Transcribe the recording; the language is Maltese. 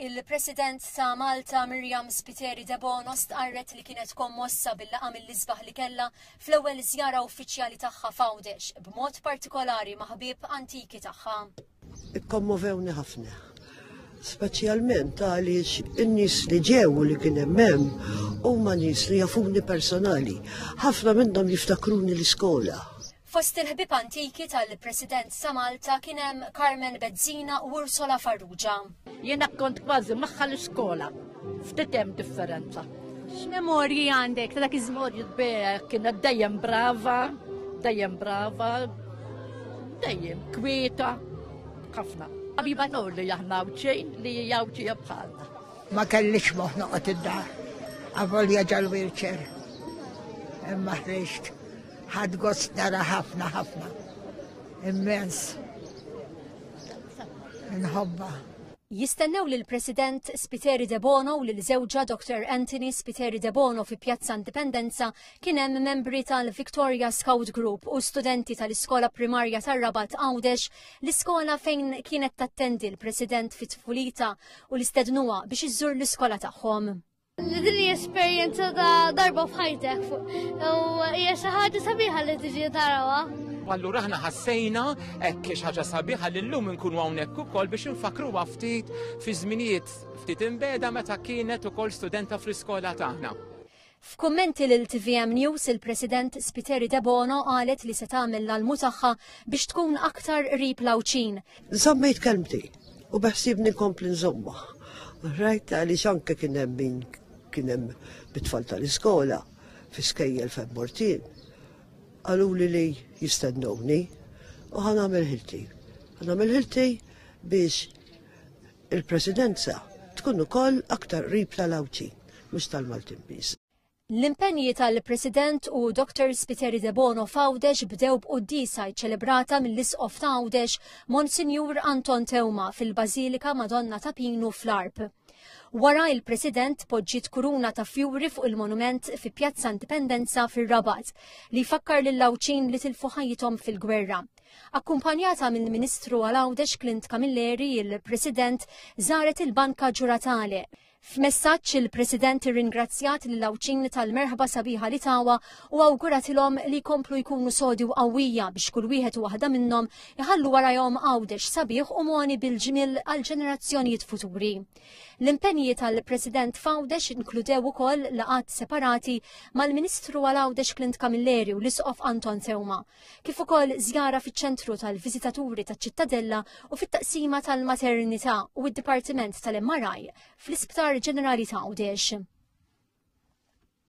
Il-President ta' Malta Miriam Spiteri de Bono stqarret li kienet kommossa bil-laqa mill-isbaħ li kella fl-ewwel żjara uffiċjali tagħha f'Għawdex, b'mod partikolari ma' ħbieb antiki tagħha. Ikkommovewni ħafna, speċjalment għaliex in-nies li ġew li kien hemm huma nies li jafuni personali, ħafna minnhom jiftakruni l-iskola. Fost il-ħbib antiki tal-President ta' Malta kien hemm Carmen Bezzina u Ursula Farrugia. Jiena kont kważi magħha l-iskola, ftit hemm differenza. X'memorji għandek ta' dak iż-żmien? Kienet dejjem brava, dejjem kwieta, ħafna. Ħabiba li aħna xejn li jawċija bħalna. Ma kellix moħħ noqgħod id-dar, avolja ġal-wheelchair. Imma ħriġt. ħad gost nara ħafna, immens, nħobba. Jistennew li l-President Spiteri de Bono u l-żewġa Dr. Anthony Spiteri de Bono fi Pjazza Indipendenza kien hemm membri tal-Victoria Scout Group u studenti tal-Iskola Primarja tar-Rabat Għawdex, l-iskola fejn kienet tattendi l-President fit-tfulita u l-istednuha biex iżżur l-iskola tagħhom. Din hija esperjenza ta' darba f'ħajtek u hija xi ħaġa sabiħa li tiġi tarawha. Allura aħna ħassejna hekk xi ħaġa sabiħa li llum inkunu hawnhekk ukoll biex infakruha ftit fi żminijiet ftit imbeda meta kienet ukoll studenta fl-iskola tagħna. F'kummenti lil TVM News, il-President Spiteri de Bono qalet li se tagħmel l-almu tagħha biex tkun aktar qrib l-Għawċin. Żammejt kelmti u beħsibni nkompli nżomma. Rajt għaliex anke kien hemm bit-tfal tal-iskola fi skejjel fejn mortin. Għaluli li jistennowni u ħanamel ħilti biex il-presidenza tkun ukoll aktar qrib tal-Għawċin, mhux tal-Maltin biss. L-impenji tal-President u Dr. Spiteri de Bono f'Għawdex bdew b'quddisa ċelebrata mill-Isqof ta' Għawdex Monsinjur Anton Tewma fil-Bażilika Madonna ta' Pinu fl-Arp. Wara il-President poġġiet kuruna ta' fjuri fuq il-monument fi Pjazza Indipendenza fir-Rabat li jfakkar lill-Għawċin li tilfu ħajjithom fil-gwerra. Akkumpanjata mill-Ministru għal Għawdex Clint Camilleri, il-President żaret il-Banka Ġuratale. F'messaġġ il-President irringrazzjat lill-Għawċin tal-merħba sabiħa li tawa u awguratilhom li jkomplu jkunu sodi u qawwija biex kull wieħed u waħda minnhom iħallu warahom Għawdex sabiħ u moni bil-ġmiel għal ġenerazzjonijiet futuri. L-impenji tal-President f'Għawdex inkludew ukoll laqat separati mal-Ministru għal Għawdex Clint Camilleri u l-Isqof Anton Tewma, kif ukoll żjara fiċ-ċentru tal-Viżitaturi taċ-Ċittadella u fit-taqsima tal-Maternità u d-Dipartiment tal-MRI fl-Isptar Ġenerali ta' Għawdex.